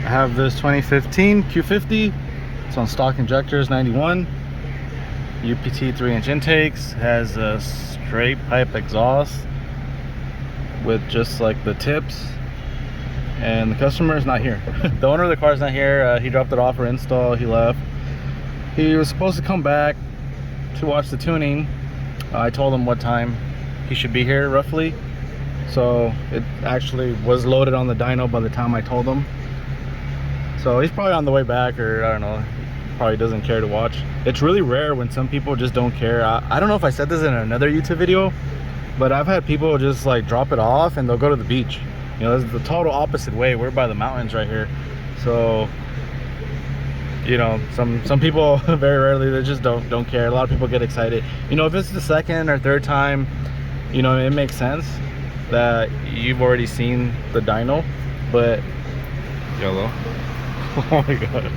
I have this 2015 Q50. It's on stock injectors, 91. UPT 3-inch intakes. Has a straight pipe exhaust with just like the tips. And the customer is not here. The owner of the car is not here. He dropped it off for install. He left. He was supposed to come back to watch the tuning. I told him what time he should be here roughly. So it actually was loaded on the dyno by the time I told him. So he's probably on the way back, or I don't know, probably doesn't care to watch. It's really rare when some people just don't care. I don't know if I said this in another YouTube video, but I've had people just like drop it off and they'll go to the beach. You know, it's the total opposite way. We're by the mountains right here. So, you know, some people very rarely, they just don't care. A lot of people get excited. You know, if it's the second or third time, you know, it makes sense that you've already seen the dyno. But YOLO. Oh my god.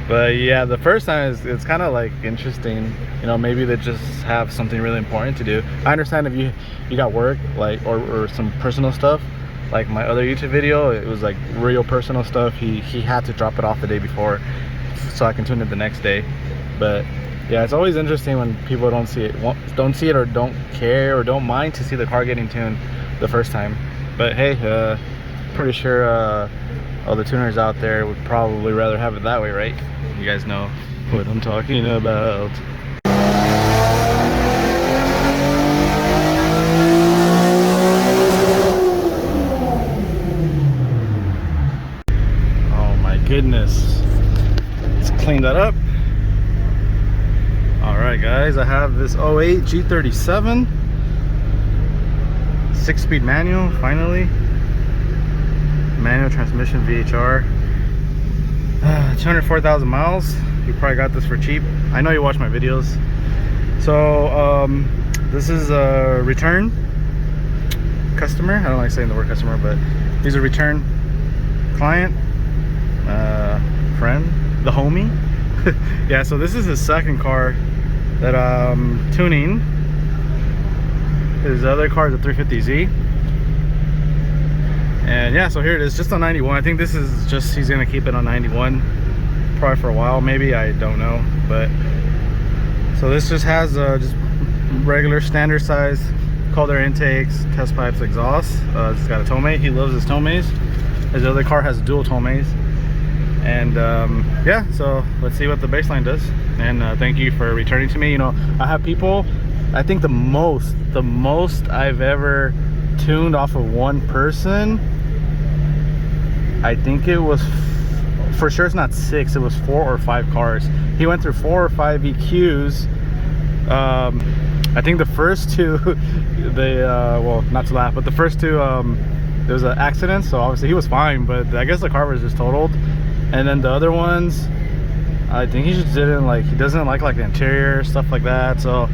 But yeah, the first time it's kind of like interesting. You know, maybe they just have something really important to do. I understand if you got work, like, or some personal stuff. Like my other YouTube video, it was like real personal stuff. He had to drop it off the day before so I can tune it the next day. But yeah, it's always interesting when people don't see it or don't care or don't mind to see the car getting tuned the first time. But hey, pretty sure all the tuners out there would probably rather have it that way, right? You guys know what I'm talking about. Oh my goodness. Let's clean that up. Alright guys, I have this 08 G37 6-speed manual, finally. Manual transmission, VHR. 204,000 miles. You probably got this for cheap. I know you watch my videos. So this is a return customer. I don't like saying the word customer, but he's a return client, friend, the homie. Yeah, so this is his second car that I'm tuning. His other car is a 350Z. And yeah, so here it is, just on 91. I think this is just, he's gonna keep it on 91 probably for a while, maybe, I don't know. But so this just has just regular standard size cold air intakes, test pipes, exhaust. It's got a Tomei. He loves his Tomeis. His other car has dual Tomeis. And yeah, so let's see what the baseline does. And thank you for returning to me. You know, I have people, I think the most I've ever tuned off of one person, I think it was, for sure it's not 6, it was 4 or 5 cars. He went through 4 or 5 EQs. I think the first two, they well, not to laugh, but the first two, there was an accident, so obviously he was fine, but I guess the car was just totaled. And then the other ones, I think he just didn't like, he doesn't like the interior, stuff like that. So,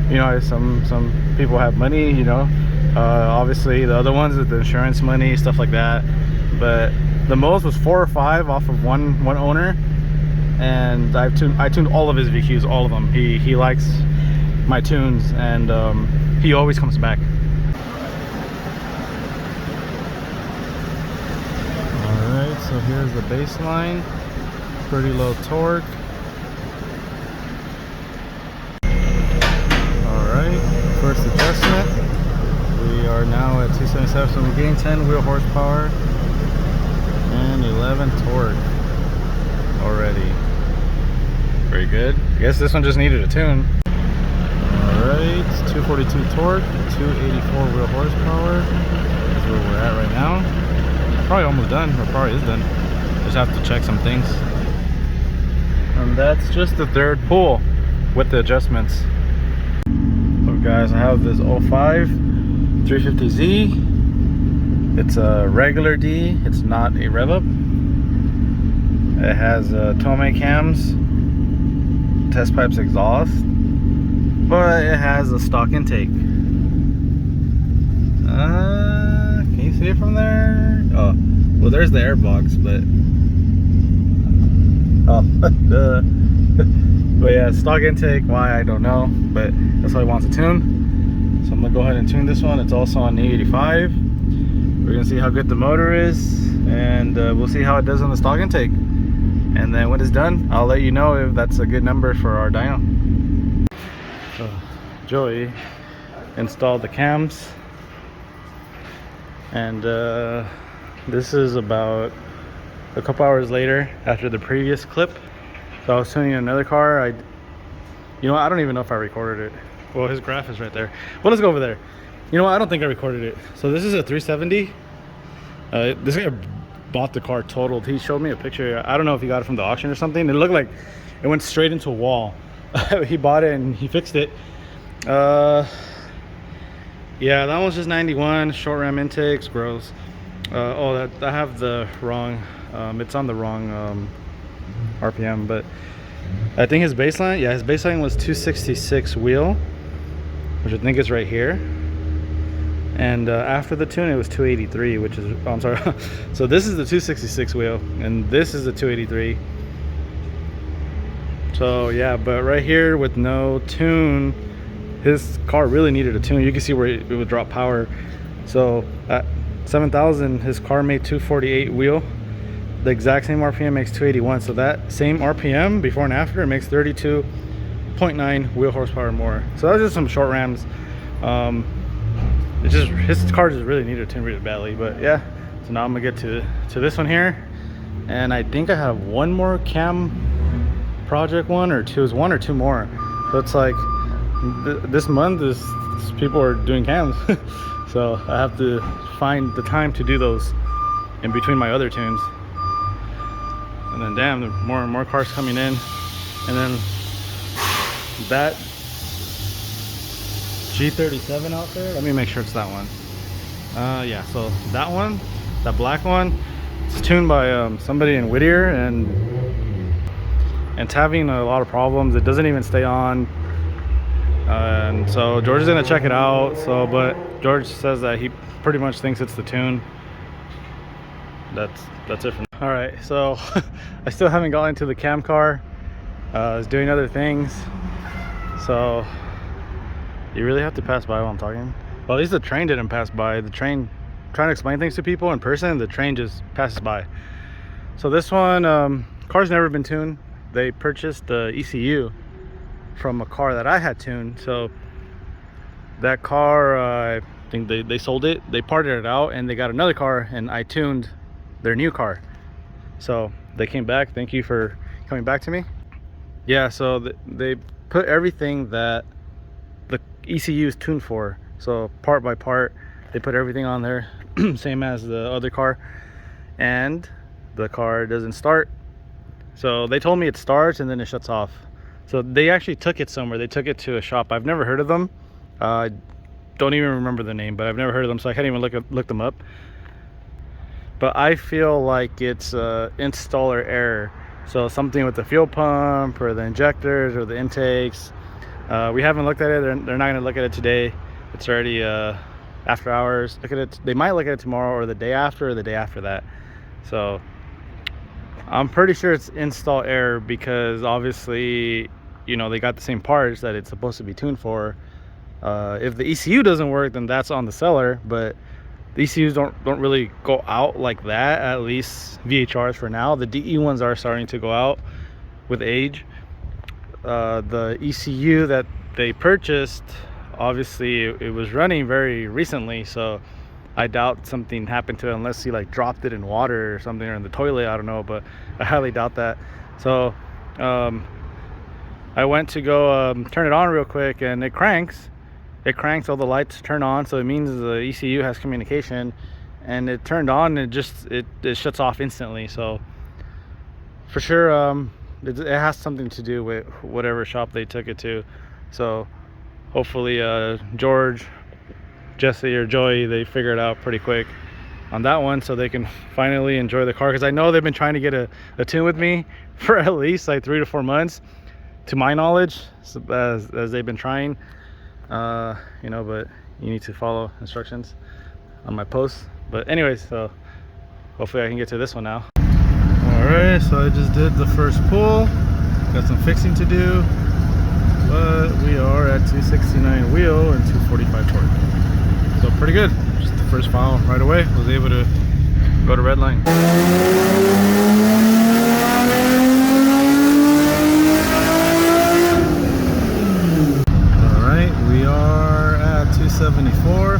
you know, some people have money, you know. Obviously the other ones with the insurance money, stuff like that. But the most was 4 or 5 off of one owner. And I tuned all of his VQs, all of them. He likes my tunes, and he always comes back. Alright, so here's the baseline. Pretty low torque. Alright, first adjustment. We are now at 277, so we gained 10 wheel horsepower and 11 torque already. Very good. I guess this one just needed a tune. Alright, 242 torque, 284 wheel horsepower. That's where we're at right now. Probably almost done, or probably is done. Just have to check some things. And that's just the third pull with the adjustments. So guys, I have this 05 350Z. It's a regular D, it's not a rev up. It has Tomei cams, test pipes, exhaust, but it has a stock intake. Can you see it from there? Oh, well, there's the air box, but oh, duh. But yeah, stock intake, why I don't know, but that's what he wants to tune. So I'm gonna go ahead and tune this one. It's also on E85. We're gonna see how good the motor is. and we'll see how it does on the stock intake. And then when it's done, I'll let you know if that's a good number for our dyno. So Joey installed the cams, and this is about a couple hours later after the previous clip. So I was tuning another car. You know what, I don't even know if I recorded it. Well, his graph is right there. Well, let's go over there. You know what, I don't think I recorded it. So this is a 370. This guy bought the car totaled. He showed me a picture. I don't know if he got it from the auction or something. It looked like it went straight into a wall. He bought it and he fixed it. Yeah, that one's just 91. Short ram intakes, gross. Oh, that I have the wrong, it's on the wrong RPM, but I think his baseline, yeah, his baseline was 266 wheel, which I think is right here. And after the tune, it was 283, which is, oh, I'm sorry. So this is the 266 wheel, and this is the 283. So yeah, but right here with no tune, his car really needed a tune. You can see where it would drop power. So at 7,000, his car made 248 wheel. The exact same RPM makes 281. So that same RPM before and after, it makes 32.9 wheel horsepower more. So that's just some short rams. It's just, his car just really needed a tune really badly. But yeah, so now I'm gonna get to this one here, and I think I have one more cam project, one or two more. So it's like this month is people are doing cams. So I have to find the time to do those in between my other tunes. And then damn, there are more and more cars coming in. And then that G37 out there, let me make sure it's that one. Yeah, so that one, that black one, it's tuned by somebody in Whittier, and it's having a lot of problems. It doesn't even stay on. And so George is gonna check it out. So, but George says that he pretty much thinks it's the tune. That's it for me. All right, so I still haven't gotten into the cam car. I was doing other things. So you really have to pass by while I'm talking. Well, at least the train didn't pass by. The train, trying to explain things to people in person, the train just passes by. So this one, car's never been tuned. They purchased the ECU from a car that I had tuned. So that car, I think they sold it, they parted it out, and they got another car, and I tuned their new car. So they came back. Thank you for coming back to me. Yeah, so they put everything that the ECU is tuned for. So part by part, they put everything on there, same as the other car, and the car doesn't start. So they told me it starts and then it shuts off. So they actually took it somewhere. They took it to a shop. I've never heard of them. I don't even remember the name, but I've never heard of them, so I can't even look them up. But I feel like it's installer error. So something with the fuel pump or the injectors or the intakes. We haven't looked at it. They're not going to look at it today. It's already after hours. Look at it. They might look at it tomorrow or the day after that. So I'm pretty sure it's install error, because obviously, you know, they got the same parts that it's supposed to be tuned for. If the ECU doesn't work, then that's on the seller, but the ECUs don't really go out like that, at least VHRs for now. The DE ones are starting to go out with age. The ECU that they purchased, obviously it was running very recently, so I doubt something happened to it unless he like dropped it in water or something, or in the toilet, I don't know, but I highly doubt that. So I went to go turn it on real quick, and it cranks, all the lights turn on, so it means the ECU has communication, and it turned on, and it shuts off instantly. So for sure it has something to do with whatever shop they took it to. So hopefully George, Jesse, or Joey, they figure it out pretty quick on that one, so they can finally enjoy the car, because I know they've been trying to get a tune with me for at least like 3 to 4 months, to my knowledge, as they've been trying. You know, but you need to follow instructions on my posts. But anyways, so hopefully I can get to this one now. All right, so I just did the first pull, got some fixing to do, but we are at 269 wheel and 245 torque, so pretty good. Just the first file right away, was able to Go to red line. Alright, we are at 274.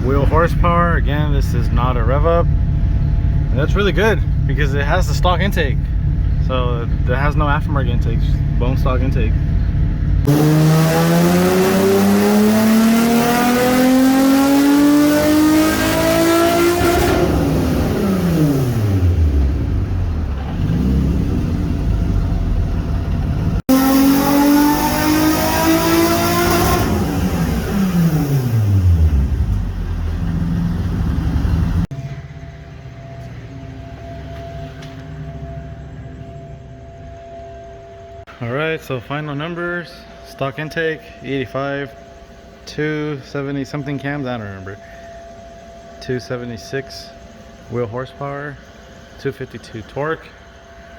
Wheel horsepower. Again, this is not a rev up. And that's really good because it has the stock intake. So it has no aftermarket intake, just bone stock intake. Alright, so final numbers. Stock intake 85, 270 something cams, I don't remember. 276 wheel horsepower, 252 torque.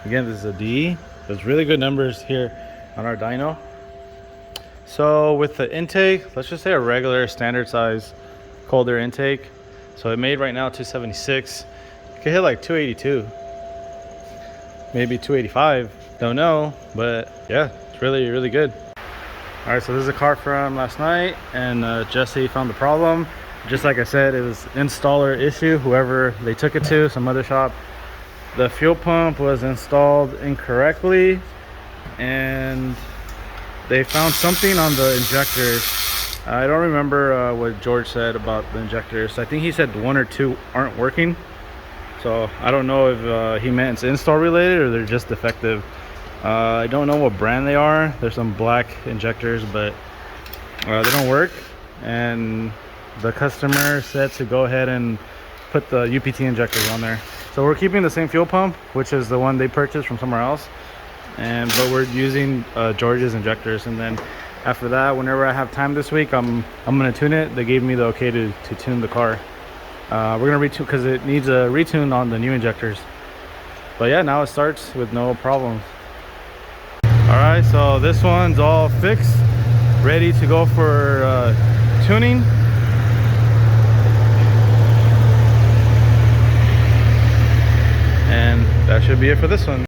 Again, this is a DE. There's really good numbers here on our dyno. So with the intake, let's just say a regular standard size cold air intake. So it made right now 276. It could hit like 282, maybe 285. Don't know, but yeah, it's really, really good. All right, so this is a car from last night, and Jesse found the problem. Just like I said, it was installer issue, whoever they took it to, some other shop. The fuel pump was installed incorrectly, and they found something on the injectors. I don't remember what George said about the injectors. I think he said 1 or 2 aren't working. So I don't know if he meant it's install related or they're just defective. I don't know what brand they are. There's some black injectors, but they don't work. And the customer said to go ahead and put the UPT injectors on there. So we're keeping the same fuel pump, which is the one they purchased from somewhere else. But we're using George's injectors. And then after that, whenever I have time this week, I'm gonna tune it. They gave me the okay to tune the car. We're gonna retune because it needs a retune on the new injectors. But yeah, now it starts with no problems. All right, so this one's all fixed, ready to go for tuning. And that should be it for this one.